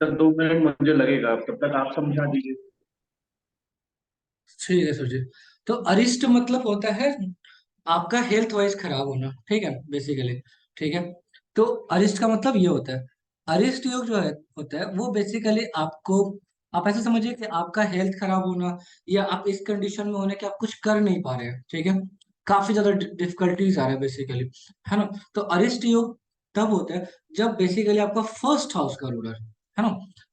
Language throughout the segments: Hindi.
तक 2 मिनट मुझे लगेगा, तब तक आप समझा दीजिए। ठीक है सोचिए। तो अरिष्ट मतलब होता है आपका हेल्थ वाइज खराब होना, ठीक है, बेसिकली। ठीक है। तो अरिष्ट का मतलब ये होता है, अरिष्ट योग जो है होता है वो बेसिकली आपको, आप ऐसे समझिए कि आपका हेल्थ खराब होना, या आप इस कंडीशन में होने कि आप कुछ कर नहीं पा रहे हैं, ठीक है, काफी ज्यादा डिफिकल्टीज आ रहा है बेसिकली, है ना। तो अरिष्ट योग तब होता है जब बेसिकली आपका फर्स्ट हाउस का रूलर, है ना,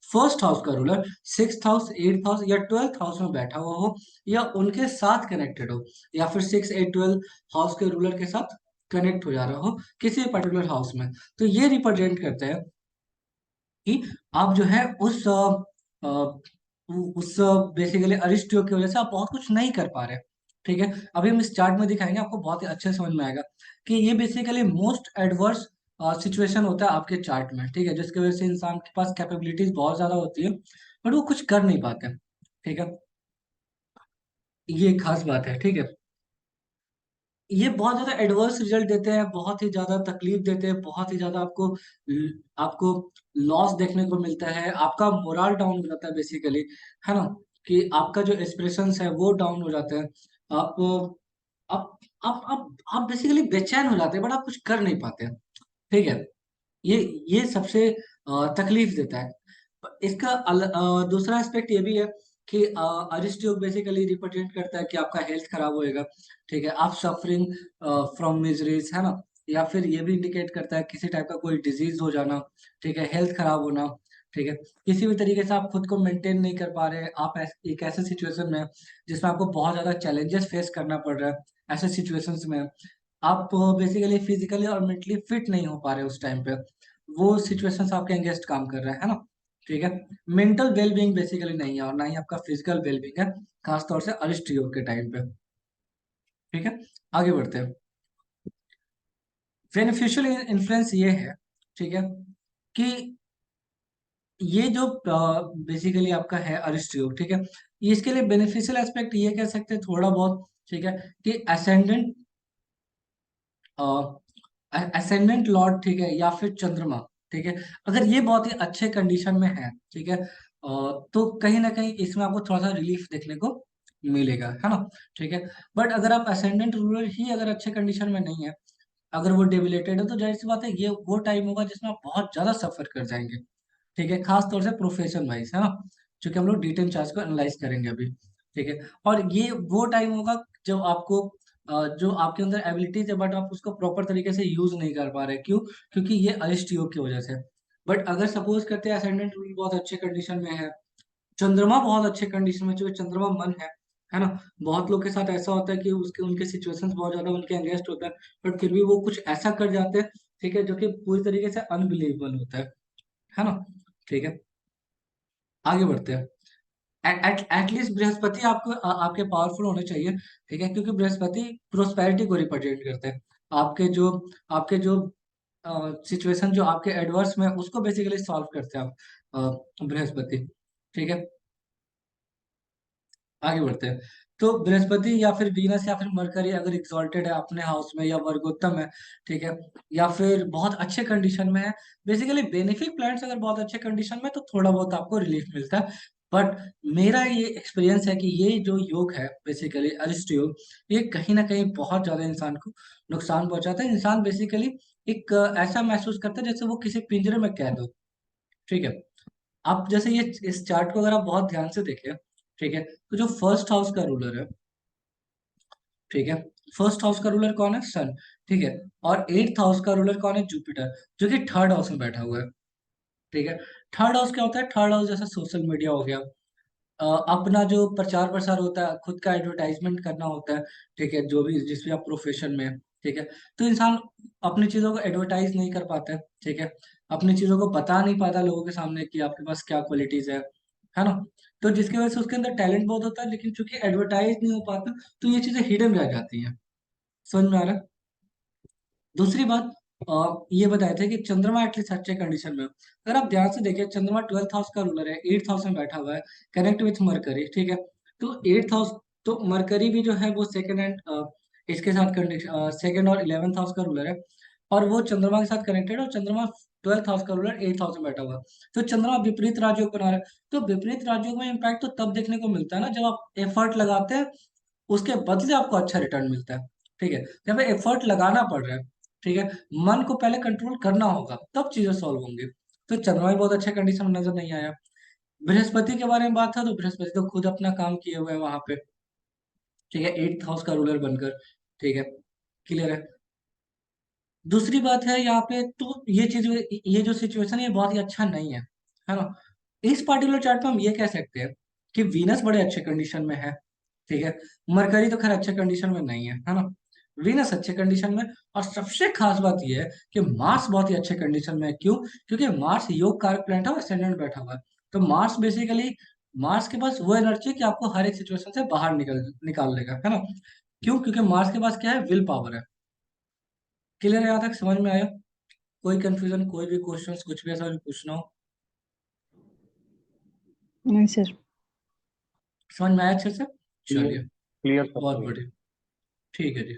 फर्स्ट हाउस का ruler six house, eight house या ट्वेल्थ हाउस में बैठा हुआ हो, या उनके साथ कनेक्टेड हो, या फिर 6 8 12 हाउस के रूलर के साथ कनेक्ट हो जा रहा हो किसी पर्टिकुलर हाउस में। तो ये रिप्रेजेंट करता है कि आप जो है उस बेसिकली अरिस्ट योग की वजह से आप बहुत कुछ नहीं कर पा रहे। ठीक है। अभी हम इस चार्ट में दिखाएंगे, आपको बहुत ही अच्छे से समझ में आएगा कि ये बेसिकली मोस्ट एडवर्स सिचुएशन होता है आपके चार्ट में, ठीक है, जिसकी वजह से इंसान के पास कैपेबिलिटीज बहुत ज्यादा होती है बट वो कुछ कर नहीं पाते। ठीक है। ये एक खास बात है, ठीक है। ये बहुत ज्यादा एडवर्स रिजल्ट देते हैं, बहुत ही ज्यादा तकलीफ देते हैं, बहुत ही ज्यादा आपको लॉस देखने को मिलता है, आपका मोरल डाउन हो जाता है बेसिकली, है ना, कि आपका जो एक्सप्रेशंस है वो डाउन हो जाते हैं। आप आप आप बेसिकली बेचैन हो जाते हैं बट आप कुछ कर नहीं पाते हैं। ठीक है। ये ये सबसे तकलीफ देता है। इसका दूसरा एस्पेक्ट ये भी है कि अरिस्ट योग बेसिकली रिप्रेजेंट करता है कि आपका हेल्थ खराब होएगा। ठीक है। आप सफरिंग फ्रॉम मिजरीज, है ना, या फिर ये भी इंडिकेट करता है किसी टाइप का कोई डिजीज हो जाना। ठीक है। हेल्थ खराब होना। ठीक है। किसी भी तरीके से आप खुद को मेंटेन नहीं कर पा रहे, आप एक ऐसे सिचुएशन में हैं जिसमें आपको बहुत ज्यादा चैलेंजेस फेस करना पड़ रहा है, ऐसे सिचुएशंस में आप बेसिकली फिजिकली और मेंटली फिट नहीं हो पा रहे उस टाइम पे, वो सिचुएशंस आपके अगेंस्ट काम कर रहा है ना। ठीक है। मेंटल वेलबींग बेसिकली नहीं है और ना ही आपका फिजिकल वेलबींग है, खासतौर से अरिस्ट योग के टाइम पे। ठीक है। आगे बढ़ते हैं। बेनिफिशियल इन्फ्लुएंस ये है, ठीक है, कि ये जो बेसिकली आपका है अरिस्ट योग, ठीक है, इसके लिए बेनिफिशियल एस्पेक्ट ये कह सकते हैं थोड़ा बहुत, ठीक है, कि असेंडेंट असेंडेंट लॉर्ड, ठीक है, या फिर चंद्रमा, ठीक है, अगर ये बहुत ही अच्छे कंडीशन में है, ठीक है, तो कहीं ना कहीं इसमें आपको थोड़ा सा रिलीफ देखने को मिलेगा, है ना। ठीक है। बट अगर आप असेंडेंट रूलर ही अगर अच्छे कंडीशन में नहीं है, अगर वो डेबिलेटेड है, तो जाहिर सी बात है ये वो टाइम होगा जिसमें आप बहुत ज्यादा सफर कर जाएंगे। ठीक है। खास तौर से प्रोफेशन वाइज, है ना, क्योंकि हम लोग डिटेन चार्ज को एनालाइज करेंगे अभी। ठीक है। और ये वो टाइम होगा जब आपको जो आपके अंदर एबिलिटीज है बट आप उसको प्रॉपर तरीके से यूज नहीं कर पा रहे, क्यों? क्योंकि ये अरिष्ट योग की वजह से। बट अगर सपोज करते हैं असेंडेंट रूल बहुत अच्छे कंडीशन में है, चंद्रमा बहुत अच्छे कंडीशन में, जो चंद्रमा मन है ना, बहुत लोग के साथ ऐसा होता है कि उसके उनके सिचुएशंस बहुत ज्यादा उनके अगेंस्ट होता है बट फिर भी वो कुछ ऐसा कर जाते हैं, ठीक है, जो कि पूरी तरीके से अनबिलीवेबल होता है ना। ठीक है। आगे बढ़ते हैं। एटलीस्ट बृहस्पति आपको आपके पावरफुल होने चाहिए, ठीक है, क्योंकि बृहस्पति प्रोस्पेरिटी को रिप्रेजेंट करते हैं। आपके जो सिचुएशन जो आपके एडवर्स में उसको बेसिकली सॉल्व करते हैं आप, बृहस्पति। ठीक है। आगे बढ़ते हैं। तो बृहस्पति या फिर वीनस या फिर मरकरी अगर एक्सॉल्टेड है अपने हाउस में या वर्गोत्तम है, ठीक है, या फिर बहुत अच्छे कंडीशन में है, बेसिकली बेनिफिक प्लैनेट्स अगर बहुत अच्छे कंडीशन में, तो थोड़ा बहुत आपको रिलीफ मिलता है। बट मेरा ये एक्सपीरियंस है कि ये जो योग है बेसिकली अरिष्ट योग, ये कहीं ना कहीं बहुत ज्यादा इंसान को नुकसान पहुंचाता है। इंसान बेसिकली एक ऐसा महसूस करता है जैसे वो किसी पिंजरे में कैद हो। ठीक है। आप जैसे ये इस चार्ट को अगर आप बहुत ध्यान से देखें, ठीक है, तो जो फर्स्ट हाउस का रूलर है, ठीक है, फर्स्ट हाउस का रूलर कौन है? सन। ठीक है। और एट्थ हाउस का रूलर कौन है? जुपिटर, जो कि थर्ड हाउस में बैठा हुआ है। ठीक है। थर्ड हाउस क्या होता है? थर्ड हाउस जैसे सोशल मीडिया हो गया, अपना जो प्रचार प्रसार होता है, खुद का एडवर्टाइजमेंट करना होता है, ठीक है, जो भी जिस भी आप प्रोफेशन में हैं, ठीक है, तो इंसान अपनी चीजों को एडवर्टाइज नहीं कर पाता है, ठीक है, अपनी चीजों को बता नहीं पाता लोगों के सामने कि आपके पास क्या क्वालिटीज है ना। तो जिसकी वजह से उसके अंदर टैलेंट बहुत होता है लेकिन चूंकि एडवर्टाइज नहीं हो पाता, तो ये चीजें हिडन रह जाती हैं। समझ में आ रहा है? दूसरी बात, ये बताए थे कि चंद्रमा एटलीस्ट अच्छे कंडीशन में हो। अगर आप ध्यान से देखिए, चंद्रमा ट्वेल्थ हाउस का रूलर है, एट्थ हाउस में बैठा हुआ है, कनेक्ट विथ मरकरी, ठीक है, तो एट्थ हाउस, तो मरकरी भी जो है वो सेकंड एंड इसके साथ कंडीशन, सेकंड और इलेवेंथ हाउस का रूलर है। और वो चंद्रमा के साथ कनेक्टेड है, और चंद्रमा 12th हाउस का रूलर 8th हाउस में बैठा हुआ है। तो चंद्रमा विपरीत राजयोग बना रहा है। तो विपरीत राजयोग में इम्पैक्ट तो तब देखने को मिलता है ना, जब आप एफर्ट लगाते हैं, उसके बदले आपको अच्छा रिटर्न मिलता है। ठीक है, जब एफर्ट लगाना पड़ रहा है, ठीक है, मन को पहले कंट्रोल करना होगा, तब चीजें सॉल्व होंगी। तो चंद्रमा भी बहुत अच्छे कंडीशन में नजर नहीं आया। बृहस्पति के बारे में बात है, तो बृहस्पति तो खुद अपना काम किए हुए हैं वहां पे। ठीक है, 8th हाउस का रूलर बनकर। ठीक है, क्लियर है। दूसरी बात है यहाँ पे, तो ये चीज, ये जो सिचुएशन है ये बहुत ही अच्छा नहीं है ना। इस पर्टिकुलर चार्ट में हम ये कह सकते हैं कि वीनस बड़े अच्छे कंडीशन में है। ठीक है, मरकरी तो खैर अच्छे कंडीशन में नहीं है ना। वीनस अच्छे कंडीशन में, और सबसे खास बात यह है कि मार्स बहुत ही अच्छे कंडीशन में है। क्यों? क्योंकि मार्स योग कारक प्लैनेट है और ascendant बैठा हुआ है। तो मार्स बेसिकली, मार्स के पास वो एनर्जी है कि आपको हर एक सिचुएशन से बाहर निकल निकाल लेगा, है ना। क्यों? क्योंकि मार्स के पास क्या है, विल पावर है। क्लियर है? यहाँ तक समझ में आया? कोई कंफ्यूजन, कोई भी क्वेश्चंस, कुछ भी ऐसा भी पूछना हो? नहीं सर। समझ में आया अच्छे से? क्लियर, चलिए, क्लियर सब बहुत क्लियर। बढ़िया। ठीक है जी।